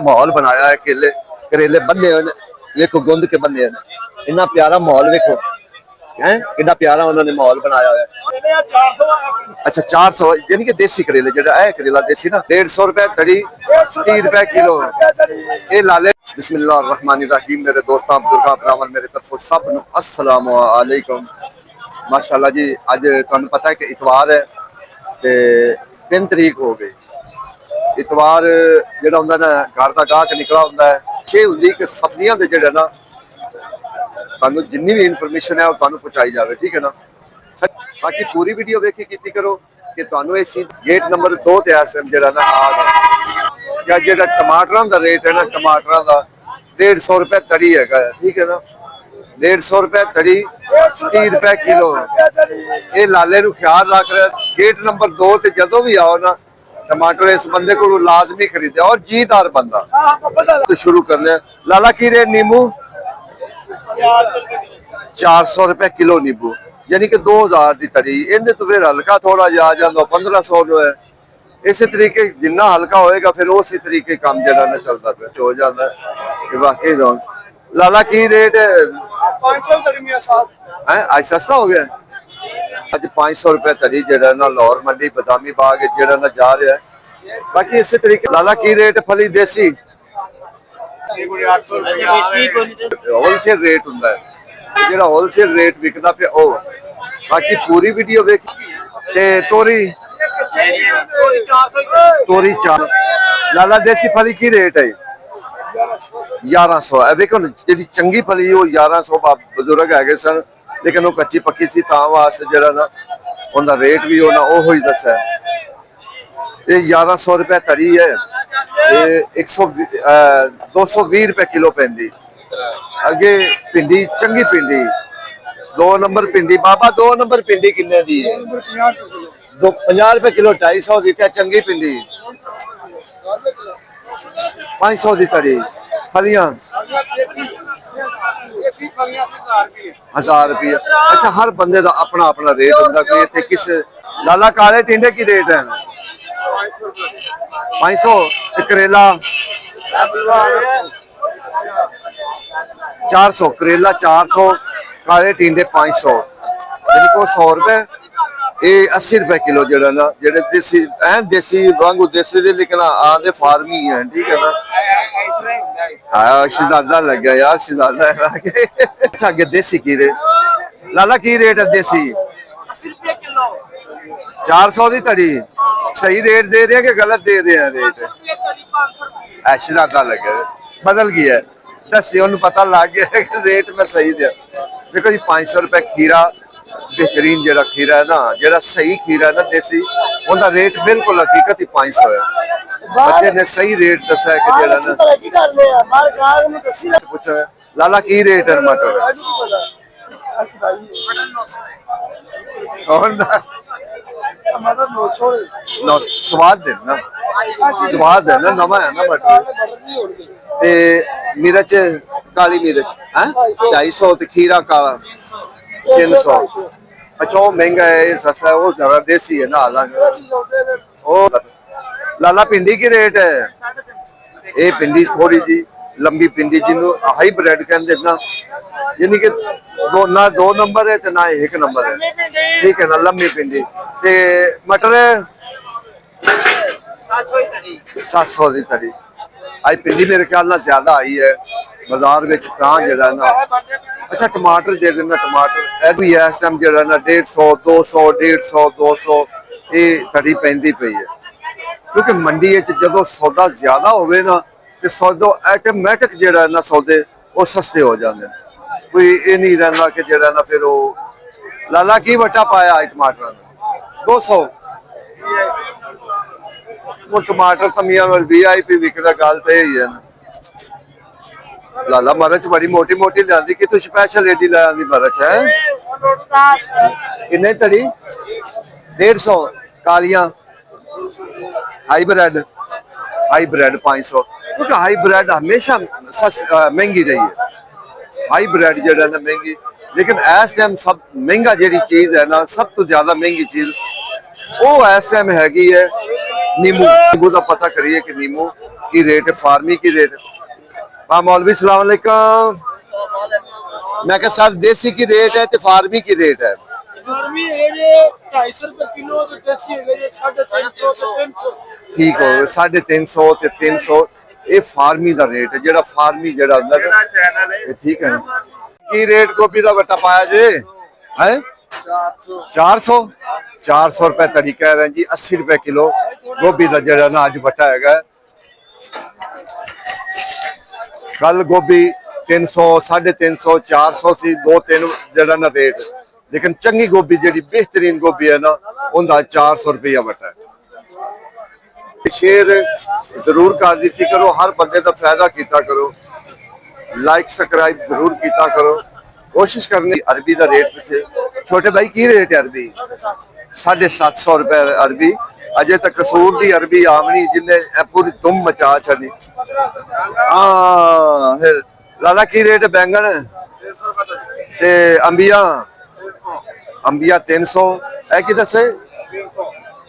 माहौल बनाया है। केले करेले बंदे देखो गुंद के बंदे इन्ना प्यारा माहौल देखो है कितना प्यारा उन्होंने माहौल बनाया है। अच्छा 400 यानी कि देसी करेले जो है करेला देसी ना 150 रुपए तड़ी 30 रुपए किलो ये लाले। बिस्मिल्लाह रहमान रहीम मेरे दोस्तों बुजुर्गों भरावां मेरे तरफों सब नूं अस्सलाम वालेकुम। माशाअल्लाह जी अज तुहानूं पता है कि इतवार है ते 3 तरीक हो गई। इतवार ਜਿਹੜਾ ਹੁੰਦਾ ਨਾ ਘਰ ਦਾ ਗਾਹਕ ਨਿਕਲਾ ਹੁੰਦਾ ਹੈ ਛੇ ਹੁੰਦੀ ਕਿ ਸਬਜ਼ੀਆਂ ਦੇ ਜਿਹੜੇ ਨਾ ਤੁਹਾਨੂੰ ਜਿੰਨੀ ਵੀ ਇਨਫੋਰਮੇਸ਼ਨ ਹੈ ਉਹ ਤੁਹਾਨੂੰ ਪਹੁੰਚਾਈ ਜਾਵੇ ਠੀਕ ਹੈ ਨਾ। ਬਾਕੀ ਪੂਰੀ ਵੀਡੀਓ ਵੇਖੀ ਕੀਤੀ ਕਰੋ ਕਿ ਤੁਹਾਨੂੰ ਇਸ ਗੇਟ ਨੰਬਰ 2 ਤੇ ਇਸ ਜਿਹੜਾ ਨਾ ਆ ਗਿਆ ਜਿਹੜਾ ਟਮਾਟਰਾਂ ਦਾ ਰੇਟ ਹੈ ਨਾ ਟਮਾਟਰਾਂ ਦਾ 150 रुपए तड़ी है ठीक है ना 150 रुपए तड़ी 30 रुपए किलो ये लाले नूं ख्याल रख रहे गेट नंबर 2 ते जदों भी आओ ना टमाटर इस बंदे को लाजमी खरीदे और जीदार बंदा तो शुरू कर ले। लाला की रेट नींबू 400 रुपए किलो नींबू यानी कि 2000 की तड़ी इनके तो फिर हल्का थोड़ा जा 1500 जो है इस तरीके जिन्ना हल्का होएगा फिर उसी तरीके काम जरा ना चलता फिर हो जाता है बाकी लाला की रेट है आज सस्ता हो गया अज 500 रुपए तरी जरा ना लाहौर मंडी बदामी बाग जरा ना जा रहा है। बाकी इस तरीके लाला की रेट फली देसी होलसेल रेट हुंदा है जेड़ा होलसेल रेट विकदा पे ओ। बाकी पूरी वीडियो वेख ते तोरी 4 लाला देसी फली की रेट है 1100 है। देखो जी चंगी फली वो 1100 बुजुर्ग है सन लेकिन वो कच्ची पक्की सी तां वास्ते जरा ना उनका रेट भी होना वो ही दसा ये 1100 रुपए तरी है ये 220 रुपए किलो पैंदी। अगे भिंडी चंगी भिंडी 2 नंबर भिंडी बाबा 2 नंबर भिंडी किन्ने दी 50 रुपए किलो 250 दी क्या चंगी भिंडी 500 दी तरी फलियां 1000 रुपये। अच्छा हर बंदे का अपना अपना रेट होंगे कोई इतने किस लाला काले टिंडे की रेट है 500 करेला 400 करेला 400 काले टिंडे 500 यानी को 100 रुपए ये 80 रुपए किलो जरा ना जेडे देसी देसी वांगू देसी दे लेकिन आंदे फार्मी है ठीक है ना। हाँ शहजादा लग गया यार शहजादा अच्छा आगे देसी की रेट लाला की रेट है देसी 400 की तड़ी सही रेट दे रहे हैं कि गलत दे रहे हैं रेट शहजादा लग गया बदल गया है दसी उन्हें पता लग गया कि रेट में सही दिया। देखो जी 500 रुपए खीरा बेहतरीन जरा खीरा है ना जरा सही खीरा है ना देसी उनका रेट बिल्कुल हकीकत ही 500 है। बच्चे ने सही रेट दसा है कि जरा ना कुछ लाला की रेट है मटर और ना स्वाद है ना नवा है ना मटर ते मिर्च काली मिर्च है 250 खीरा काला 300। अच्छा वो महंगा है सस्ता है वो जरा देसी है ना हालांकि लाला भिंडी की रेट है ये भिंडी थोड़ी जी लंबी भिंडी जिन्हों हाई ब्रेड कहते ना यानी कि ना 2 नंबर है ना 1 नंबर है ठीक है ना लंबी भिंडी ते मटर 700 की तरी आज भिंडी मेरे ख्याल ना ज्यादा आई है बाजार में जरा ना। अच्छा टमाटर दे देना टमाटर भी है इस टाइम जरा ना 150 200 150 200 ये तड़ी पैंदी पई है क्योंकि मंडी जो सौदा ज्यादा होवे ना तो सौदा ऑटोमैटिक जरा ना सौदे वो सस्ते हो जाते हैं कोई ये नहीं रहना कि जरा ना फिर वो लाला की वटा पाया टमाटर 200 वो टमाटर तो मियां VIP विकदा गल तो यही है ना। लाला मरच बड़ी मोटी मोटी लिया कि तू स्पेशल एडी लिया मरच है किन्ने तड़ी 150 कालियां हाई ब्रेड 500 क्योंकि हाई ब्रेड हमेशा महंगी रही है हाई ब्रेड जो है ना महंगी लेकिन इस टाइम सब महंगा जी चीज है ना सब तो ज्यादा महंगी चीज वो इस टाइम हैगी है नींबू नींबू का पता करिए कि नींबू की रेट है, फार्मी की रेट है। हाँ मौलवी सलाम अलैकुम। मैं कहा सर देसी की रेट है तो फार्मी की रेट है? फार्मी है ये 250 रुपए किलो तो देसी है ये 350 से 300। ठीक हो 350 ਤੇ 300 ਇਹ ਫਾਰਮੀ ਦਾ ਰੇਟ ਹੈ ਜਿਹੜਾ ਫਾਰਮੀ ਜਿਹੜਾ ਅੰਦਰ ਇਹ ਠੀਕ ਹੈ ਕੀ ਰੇਟ ਗੋਭੀ ਦਾ ਵੱਟਾ ਪਾਇਆ ਜੇ ਹੈ 400 400 ਰੁਪਏ ਤੜੀ ਕਹਿ ਰਹੇ ਜੀ 80 ਰੁਪਏ ਕਿਲੋ ਗੋਭੀ ਦਾ ਜਿਹੜਾ ਨਾ ਅੱਜ ਵੱਟਾ ਹੈਗਾ ਕੱਲ ਗੋਭੀ 300 350 400 ਸੀ 2-3 ਜਿਹੜਾ ਨਾ ਰੇਟ लेकिन चंगी गोभी जी बेहतरीन गोभी है ना उनका 400 रुपया वटा है। शेयर जरूर कर दी करो, हर बंदे का फायदा किया करो, लाइक सब्सक्राइब जरूर किया करो, कोशिश करनी। अरबी का रेट पिछे छोटे भाई की रेट है अरबी 750 रुपए अरबी अजे तक कसूर की अरबी आमनी जिन्हें पूरी तुम मचा छड़ी। हाँ फिर लाला की रेट बैंगन ते अंबिया अंबिया 300 है कि दसे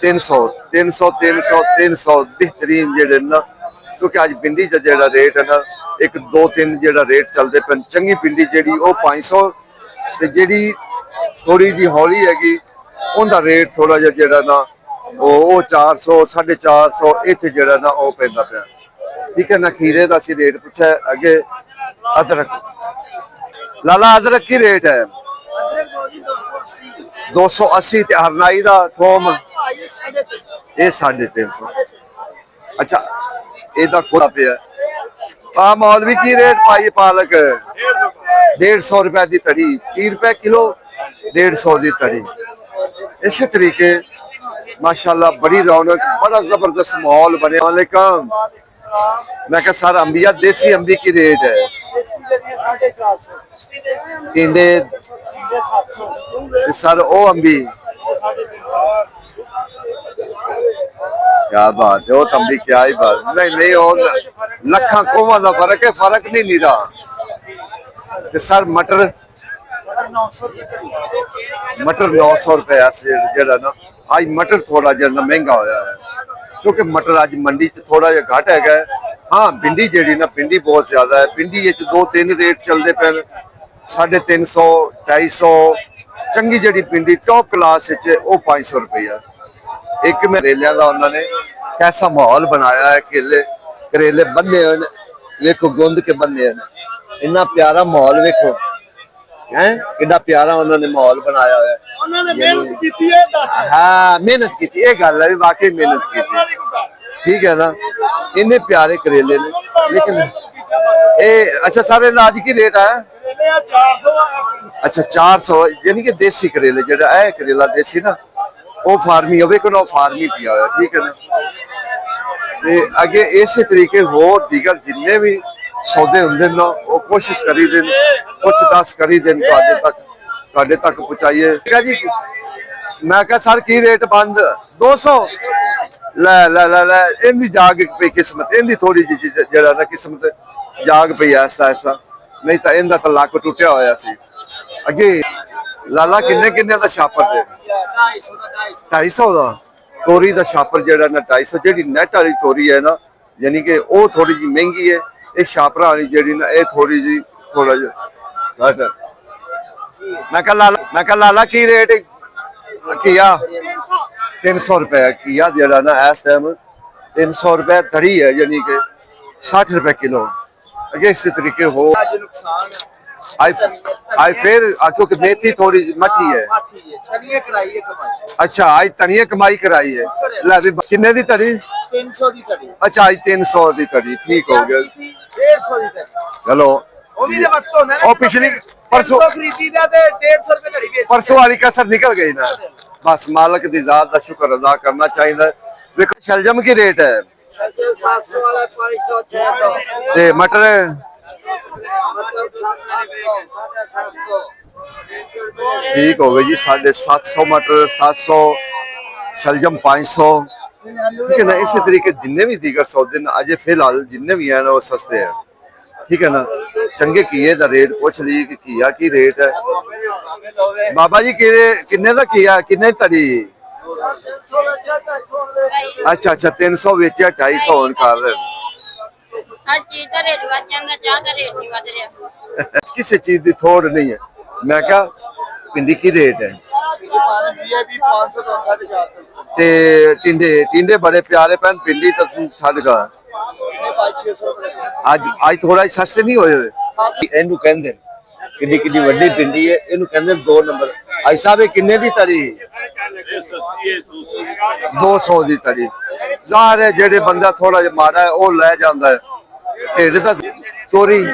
300 300 300 300 बेहतरीन जेडे ना क्योंकि आज भिंडी का जेड़ा रेट है ना 1-2-3 जेड़ा रेट चलते पे चंगी भिंडी जेड़ी वो 500 ते जेड़ी थोड़ी जी हौली हैगी उनका रेट थोड़ा जिहा जेड़ा ना वो 400 450 इत्थे जेड़ा ना वो पैंदा पिया। ठीक है ना। खीरे का असीं रेट पूछा अगे। अदरक लाला अदरक की रेट है 280 ਤੇ ਹਰਨਾਈ ਦਾ ਥੋਮ ਇਹ 350। ਅੱਛਾ ਇਹਦਾ ਕੋੜਾ ਪਿਆ ਆ ਮੌਲਵੀ ਕੀ ਰੇਟ ਪਾਈ ਪਾਲਕ 150 रुपए ਦੀ ਤੜੀ 30 रुपए किलो 150 ਦੀ ਤੜੀ। इसी तरीके माशाल्लाह बड़ी रौनक बड़ा जबरदस्त माहौल बने। वालेकुम मैं कहा सर अंबिया देसी अंबी की रेट है टिंडे सर ओ अंबी क्या बात है वो तंबी क्या ही बात नहीं नहीं और लखा कोवा का फर्क है फर्क नहीं रहा। सर मटर 900 रुपए जरा ना आज मटर थोड़ा जरा महंगा होया है क्योंकि मटर आज मंडी च थोड़ा जिहा घट है। हाँ भिंडी जी ना भिंडी बहुत ज्यादा है भिंडी 2-3 रेट चलते पे 350 250 चंगी जी भिंडी टॉप क्लास 500 रुपया। एक करेलिया का उन्होंने कैसा माहौल बनाया है केले करेले बंदे वेखो गुंद के बंदे इन्ना प्यारा माहौल वेखो है कितना प्यारा उन्होंने माहौल बनाया है। हाँ मेहनत की गल है वाकई मेहनत की ठीक है ना इन्ने प्यारे करेले ने लेकिन ए अच्छा सारे आज की रेट है 400। अच्छा 400 यानी कि देसी करेले जो करेला देसी ना वो फार्मी होवे को ना फार्मी पिया हुआ ठीक है ना। ते अगे इसी तरीके होर दीगर जिन्ने भी सौदे होंगे ना वो कोशिश करी देन कुछ 10 करी देन तुहाडे तक पहुंचाइए। ठीक है जी मैं कहा सर की रेट बंद 200 लै लै लै लै इनकी जाग पई किस्मत इनकी थोड़ी जी जरा ना किस्मत जाग पई ऐसा ऐसा नहीं तो इनका तो लक टुटिया होया सी। अगे लाला किन्ने किन्ने दा छापर दे 250 का तोरी का छापर जरा ना 250 जी नैट वाली तोरी है ना यानी कि वो थोड़ी जी महंगी है ये छापरा वाली जी ना ये थोड़ी जी थोड़ा जी घट। मैं कहा लाला की रेट किया 300 रुपए किया जरा ना इस टाइम 300 रुपए तड़ी है यानी कि 60 रुपए किलो। अगे इसी तरीके हो आई फिर क्योंकि मेथी थोड़ी मठी है। अच्छा आज तनिया कमाई कराई है लै भी किन्ने दी तड़ी 300 दी तड़ी। अच्छा आज 300 दी तड़ी ठीक हो गया 150 दी तड़ी चलो ओ पिछली परसों खरीदी दा ते 150 रुपए तड़ी बेच परसों वाली कसर निकल गई ना बस मालिक दी जात दा शुक्र अदा करना चाहिए। देखो शलजम की रेट है 700 वाला 500 600 ते मटर ठीक हो गई जी 750 मटर 700 शलजम 500 ठीक है ना। इसी तरीके जिन्ने भी दीगर सौदे अजे फिलहाल जिन्ने भी हैं वो सस्ते हैं ठीक है ना। चंगे घीए का रेट पूछ ली कि घीया की रेट है बाबा जी किन्ने का घीया किन्ने तड़ी अच्छा अच्छा 300 बेचा 250 कर रहे ਹਰ ਚੀਜ਼ ਦਾ ਰੇਟ ਵੱਧ ਜਾਂਦਾ, ਚਾਹ ਦਾ ਰੇਟ ਨਹੀਂ ਵੱਧ ਰਿਹਾ। ਕਿਸੇ ਚੀਜ਼ ਦੀ ਥੋੜ ਨਹੀਂ ਹੈ। ਮੈਂ ਕਿਹਾ ਪਿੰਡੀ ਕੀ ਰੇਟ ਹੈ ਤੇ ਟਿੰਡੇ ਬੜੇ ਪਿਆਰੇ ਪੈਣ ਪਿੰਡੀ ਤਾਂ ਤੂੰ ਛੱਡ ਗਾ ਅੱਜ ਥੋੜਾ ਜਿਹਾ ਸਸਤੇ ਨਹੀਂ ਹੋਏ ਇਹਨੂੰ ਕਹਿੰਦੇ ਕਿੰਨੀ ਕਿੰਨੀ ਵੱਡੀ ਪਿੰਡੀ ਹੈ ਇਹਨੂੰ ਕਹਿੰਦੇ 2 ਨੰਬਰ ਐਸਾ ਵੀ ਕਿੰਨੇ ਦੀ ਤਰੀ 200 ਦੀ ਤਰੀ ਜ਼ਾਹਰ ਹੈ ਜਿਹੜੇ ਬੰਦਾ ਥੋੜਾ ਜਿਹਾ ਮਾੜਾ ਹੈ ਉਹ ਲੈ ਜਾਂਦਾ ਹੈ ਢਿੱਡ ਤਾਂ ਤੋਰੀ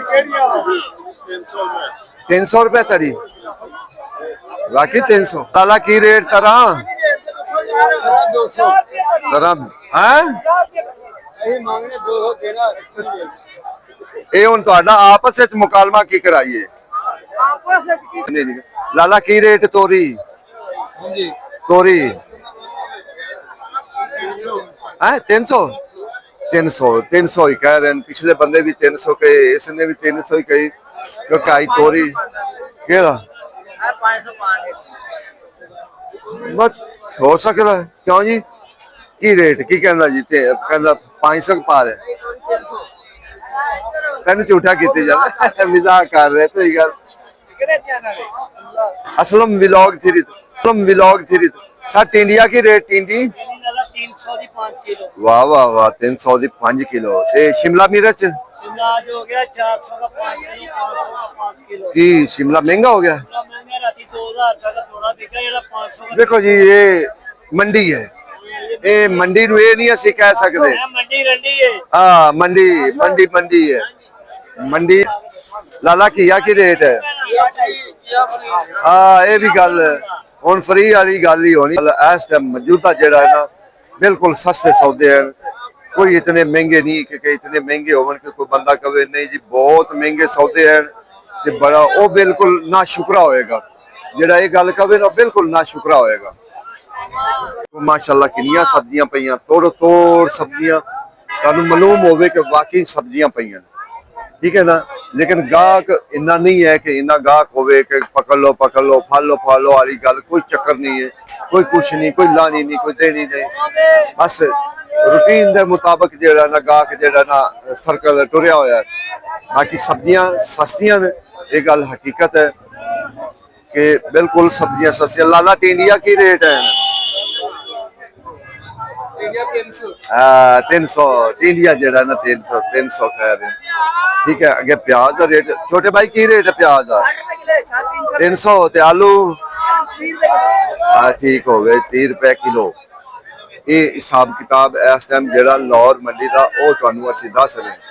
300 रुपए तरी बाकी 300 ताला की रेट तरह ये हुन तुहाडा आपस विच मुकालमा की कराइए लाला की रेट तोरी तोरी है 300 ही कह रहे हैं पिछले बंदे भी 300 कहे इसने भी 300 ही कही क्योंकि आई तोरी केड़ा बस हो सकता है क्यों जी की रेट की कहना जी कहना 500 पार है तेन झूठा कीती जाता मजाक कर रहे तो गल असलम व्लॉग थी सट इंडिया की रेट टिंडी 300 ਦੀ 5 ਕਿਲੋ वाह वाह वाह 300 दी 5 किलो ते शिमला मिर्च शिमला आज हो गया 400 का 5 किलो 500 का 5 किलो की शिमला महंगा हो गया महंगा राती 2000 का थोड़ा बिका जेड़ा 500 का देखो जी ये मंडी है ये मंडी नु ये नहीं ਅਸੀਂ ਕਹਿ ਸਕਦੇ मंडी रंडी है हाँ मंडी है मंडी लाला घिया की रेट है हाँ ये भी गल ਹੁਣ ਫਰੀ ਵਾਲੀ ਗੱਲ ਹੀ ਹੋਣੀ ਇਸ ਟਾਈਮ ਮੌਜੂਦਾ ਜਿਹੜਾ ਹੈ ਨਾ ਬਿਲਕੁਲ ਸਸਤੇ ਸੌਦੇ ਹਨ ਕੋਈ ਇਤਨੇ ਮਹਿੰਗੇ ਨਹੀਂ ਕਿ ਇਤਨੇ ਮਹਿੰਗੇ ਹੋਵਣ ਕਿ ਕੋਈ ਬੰਦਾ ਕਵੇ ਨਹੀਂ ਜੀ ਬਹੁਤ ਮਹਿੰਗੇ ਸੌਦੇ ਹਨ ਤੇ ਬੜਾ ਉਹ ਬਿਲਕੁਲ ਨਾ ਸ਼ੁਕਰਾ ਹੋਏਗਾ ਜਿਹੜਾ ਇਹ ਗੱਲ ਕਵੇ ਨਾ ਬਿਲਕੁਲ ਨਾ ਸ਼ੁਕਰਾ ਹੋਏਗਾ ਮਾਸ਼ਾਅੱਲਾ ਕਿੰਨੀਆਂ ਸਬਜ਼ੀਆਂ ਪਈਆਂ ਤੋੜ ਸਬਜ਼ੀਆਂ ਤੁਹਾਨੂੰ ਮਾਲੂਮ ਹੋਵੇ ਕਿ ਵਾਕਈ ਸਬਜ਼ੀਆਂ ਪਈਆਂ ठीक है ना लेकिन गाहक इन्ना नहीं है कि इन्ना गाहक होवे कि पकड़ लो फालो वाली गल कोई चक्कर नहीं है कोई कुछ नहीं कोई लानी नहीं कोई देनी नहीं बस रूटीन के मुताबिक जेड़ा ना गाहक जेड़ा ना सर्कल टुरिया होया बाकी सब्जियां सस्तियां ने ये गल हकीकत है कि बिल्कुल सब्जियां सस्तियां लाला टिंडिया की रेट है 300 टिंडिया जेड़ा ना 300 कह रहे ठीक है अगे प्याज का रेट छोटे भाई की रेट है प्याज का 300 ते आलू ठीक हो गए 30 रुपए किलो ये हिसाब किताब इस टाइम जेड़ा लाहौर मंडी का वो तुहानू असीं दस रहे